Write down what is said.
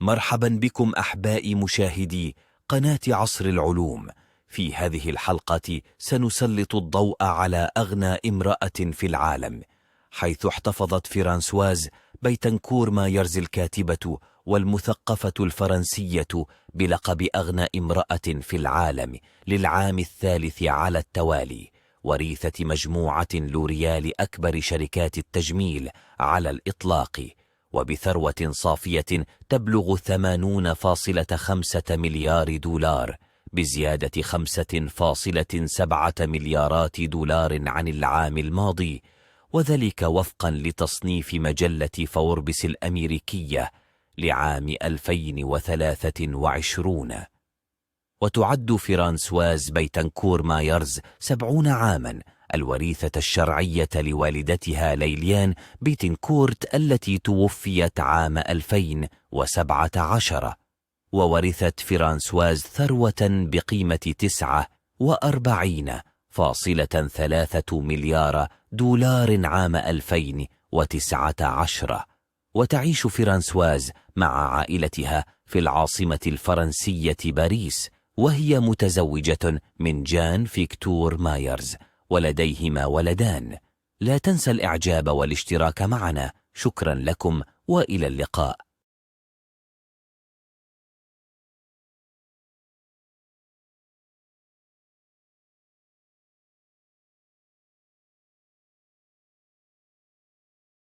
مرحبا بكم أحبائي مشاهدي قناة عصر العلوم. في هذه الحلقة سنسلط الضوء على أغنى امرأة في العالم، حيث احتفظت فرانسواز بيتنكور مايرز الكاتبة والمثقفة الفرنسية بلقب أغنى امرأة في العالم للعام الثالث على التوالي، وريثة مجموعة لوريال أكبر شركات التجميل على الإطلاق، وبثروة صافية تبلغ 80.5 مليار دولار، بزيادة 5.7 مليارات دولار عن العام الماضي، وذلك وفقا لتصنيف مجلة فوربس الأمريكية لعام 2023. وتعد فرانسواز بيتنكور مايرز 70 عاما الوريثة الشرعية لوالدتها ليليان بيتنكورت التي توفيت عام 2017. وورثت فرانسواز ثروة بقيمة 49.3 مليار دولار عام 2019. وتعيش فرانسواز مع عائلتها في العاصمة الفرنسية باريس، وهي متزوجة من جان فيكتور مايرز، ولديهما ولدان. لا تنسى الإعجاب والاشتراك معنا. شكرا لكم وإلى اللقاء.